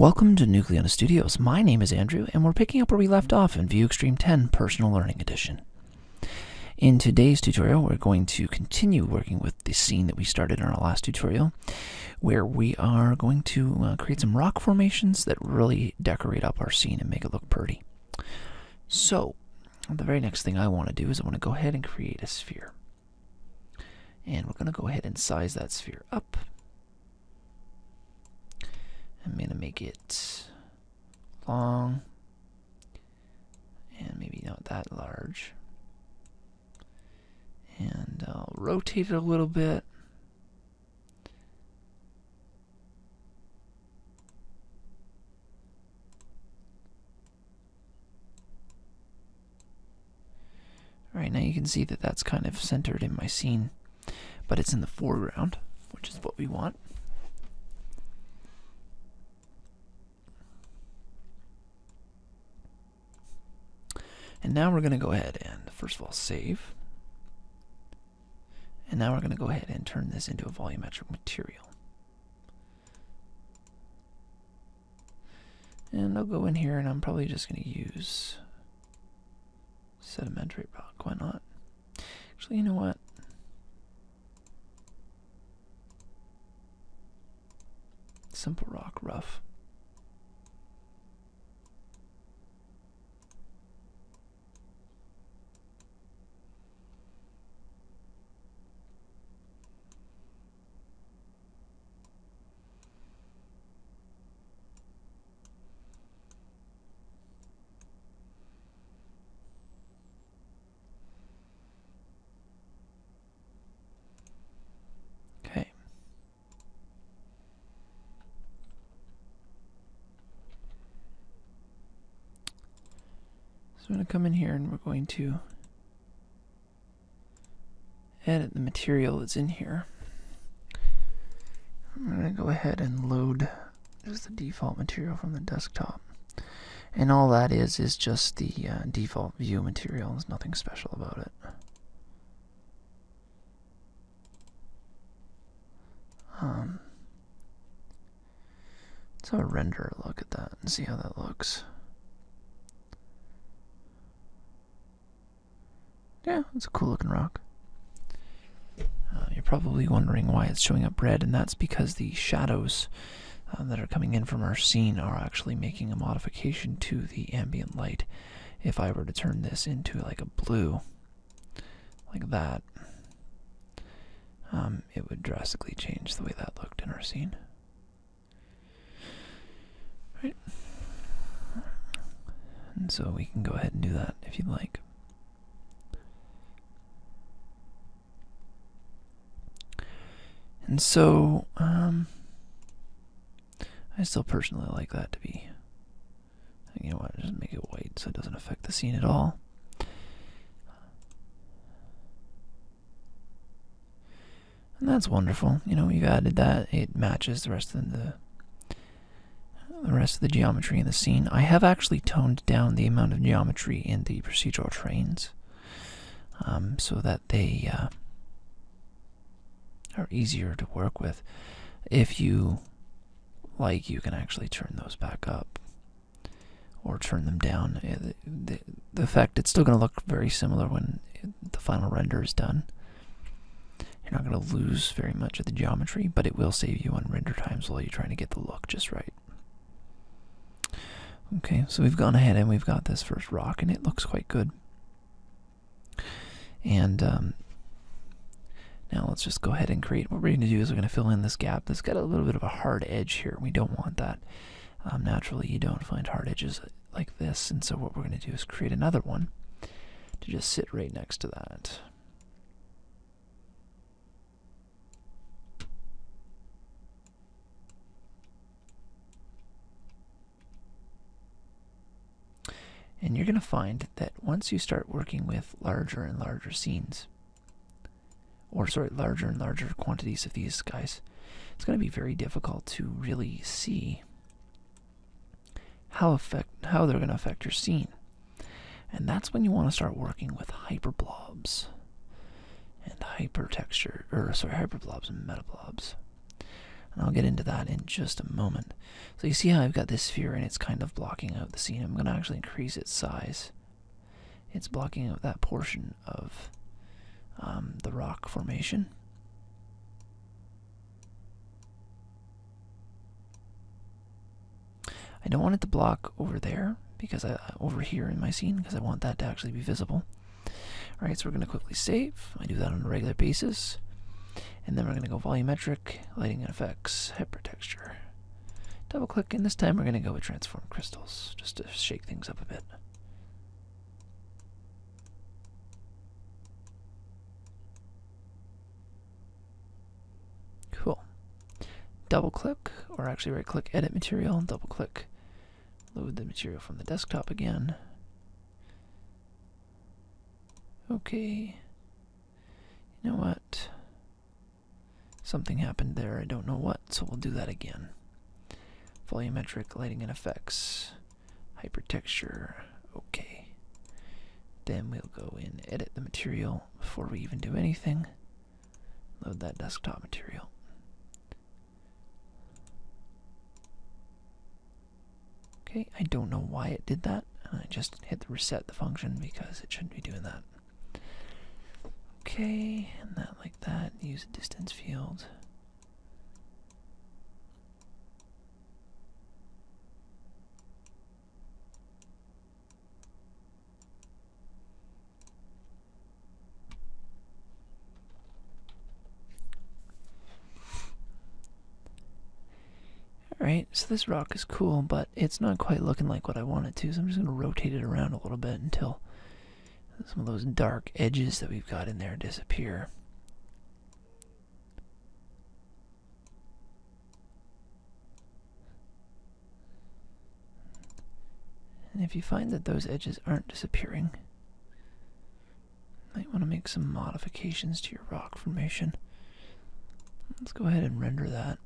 Welcome to Nucleona Studios. My name is Andrew, and we're picking up where we left off in Vue Extreme 10 Personal Learning Edition. In today's tutorial, we're going to continue working with the scene that we started in our last tutorial, where we are going to create some rock formations that really decorate up our scene and make it look pretty. So, the very next thing I want to do is I want to go ahead and create a sphere. And we're going to go ahead and size that sphere up. I'm going to make it long and maybe not that large. And I'll rotate it a little bit. Alright, now you can see that that's kind of centered in my scene, but it's in the foreground, which is what we want. And now we're going to go ahead and, first of all, save. And now we're going to go ahead and turn this into a volumetric material. And I'll go in here and I'm probably just going to use sedimentary rock. Why not? Actually, you know what? Simple rock, rough. So I'm going to come in here and we're going to edit the material that's in here. I'm going to go ahead and load just the default material from the desktop. And all that is just the default Vue material. There's nothing special about it. Let's have a render look at that and see how that looks. Yeah, it's a cool looking rock. You're probably wondering why it's showing up red, and that's because the shadows that are coming in from our scene are actually making a modification to the ambient light. If I were to turn this into like a blue, like that, it would drastically change the way that looked in our scene. Right. And so we can go ahead and do that if you'd like. And so, I still personally like that to be, you know what, just make it white so it doesn't affect the scene at all. And that's wonderful. You know, we've added that. It matches the rest of the geometry in the scene. I have actually toned down the amount of geometry in the procedural trains, so that they are easier to work with. If you like, you can actually turn those back up or turn them down. The effect, it's still going to look very similar when the final render is done. You're not going to lose very much of the geometry, but it will save you on render times while you're trying to get the look just right. Okay, so we've gone ahead and we've got this first rock, and it looks quite good. And now let's just go ahead and create. What we're going to do is we're going to fill in this gap. That's got a little bit of a hard edge here. We don't want that. Naturally, you don't find hard edges like this, and so what we're going to do is create another one to just sit right next to that. And you're going to find that once you start working with larger and larger scenes, or sorry, larger and larger quantities of these guys, it's going to be very difficult to really see how they're going to affect your scene. And that's when you want to start working with hyperblobs and hyperblobs and metablobs. And I'll get into that in just a moment. So you see how I've got this sphere and it's kind of blocking out the scene. I'm going to actually increase its size. It's blocking out that portion of the rock formation. I don't want it to block over there, because over here in my scene, because I want that to actually be visible. Alright, so we're going to quickly save. I do that on a regular basis. And then we're going to go volumetric, lighting and effects, hypertexture. Double click, and this time we're going to go with transform crystals, just to shake things up a bit. Cool. Double click, or actually right click, edit material, double click, load the material from the desktop again. Okay. You know what? Something happened there, I don't know what, so we'll do that again. Volumetric, lighting and effects, hypertexture, okay. Then we'll go in, edit the material before we even do anything. Load that desktop material. Okay, I don't know why it did that. I just hit the reset the function because it shouldn't be doing that. Okay, and that like that. Use a distance field. Alright, so this rock is cool, but it's not quite looking like what I want it to, so I'm just going to rotate it around a little bit until some of those dark edges that we've got in there disappear. And if you find that those edges aren't disappearing, you might want to make some modifications to your rock formation. Let's go ahead and render that.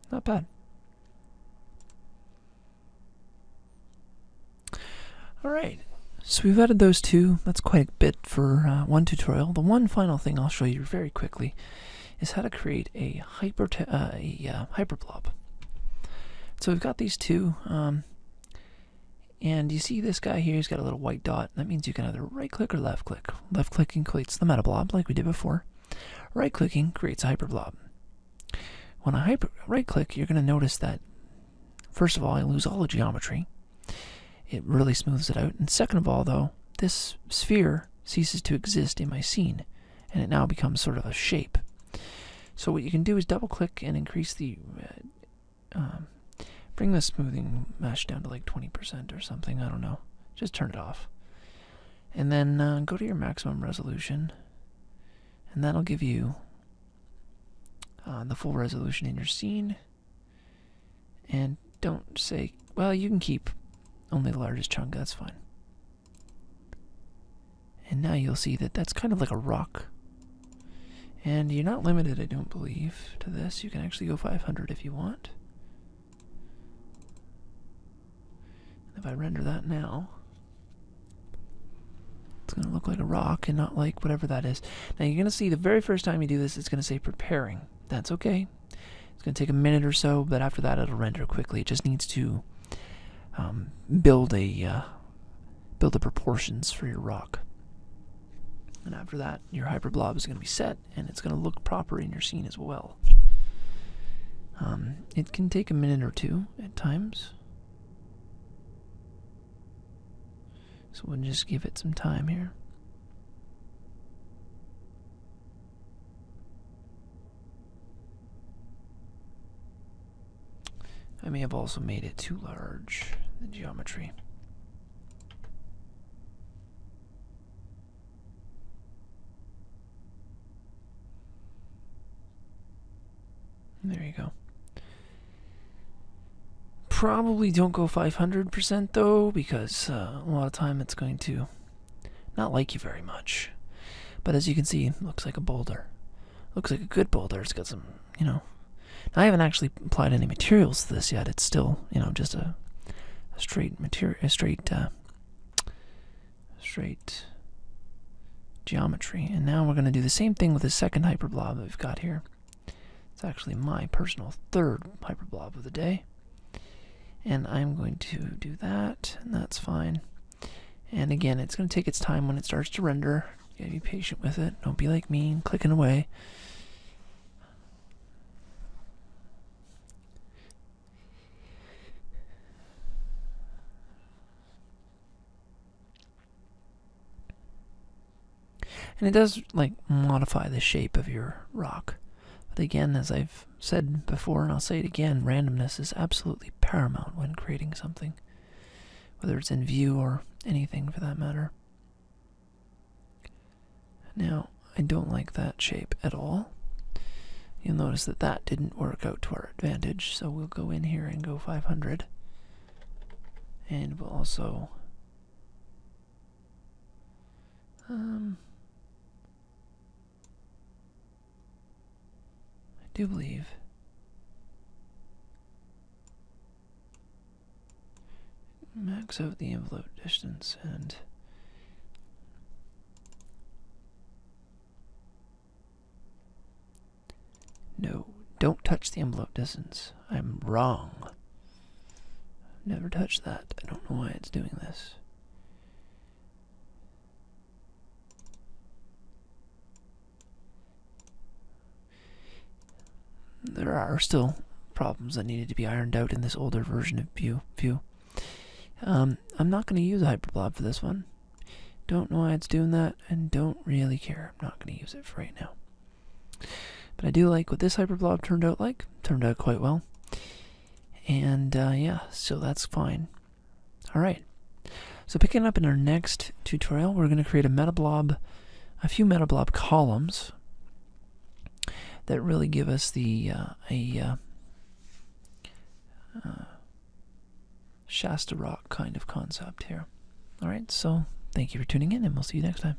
Not bad. Alright, so we've added those two. That's quite a bit for one tutorial. The one final thing I'll show you very quickly is how to create a hyperblob. So we've got these two, and you see this guy here, he's got a little white dot. That means you can either right click or left click. Left clicking creates the meta blob like we did before. Right clicking creates a hyperblob. When I right click, you're going to notice that first of all I lose all the geometry. It really smooths it out. And second of all though, this sphere ceases to exist in my scene and it now becomes sort of a shape. So what you can do is double click and increase the bring the smoothing mesh down to like 20% or something, I don't know. Just turn it off. And then go to your maximum resolution, and that'll give you the full resolution in your scene. And don't say, well, you can keep only the largest chunk, that's fine. And now you'll see that that's kind of like a rock. And you're not limited, I don't believe, to this. You can actually go 500 if you want. If I render that now, it's going to look like a rock and not like whatever that is. Now you're going to see the very first time you do this, it's going to say preparing. That's okay. It's going to take a minute or so, but after that it'll render quickly. It just needs to build the proportions for your rock. And after that, your hyperblob is going to be set, and it's going to look proper in your scene as well. It can take a minute or two at times. So we'll just give it some time here. I may have also made it too large, the geometry. There you go. Probably don't go 500% though, because a lot of time it's going to not like you very much. But as you can see, it looks like a boulder. Looks like a good boulder. It's got some, I haven't actually applied any materials to this yet. It's still, just a straight geometry. And now we're going to do the same thing with the second hyperblob that we've got here. It's actually my personal third hyperblob of the day. And I'm going to do that, and that's fine. And again, it's going to take its time when it starts to render. You gotta be patient with it. Don't be like me and clicking away. And it does, like, modify the shape of your rock. But again, as I've said before, and I'll say it again, randomness is absolutely paramount when creating something. Whether it's in Vue or anything for that matter. Now, I don't like that shape at all. You'll notice that that didn't work out to our advantage, so we'll go in here and go 500. And we'll also... I do believe max out the envelope distance and no, don't touch the envelope distance. I'm wrong. Never touched that. I don't know why it's doing this. There are still problems that needed to be ironed out in this older version of Vue. I'm not going to use a hyperblob for this one. Don't know why it's doing that, and don't really care. I'm not going to use it for right now. But I do like what this hyperblob turned out like. Turned out quite well. And yeah, so that's fine. Alright. So picking up in our next tutorial, we're going to create a few metablob columns that really give us the Shasta rock kind of concept here. Alright, so thank you for tuning in, and we'll see you next time.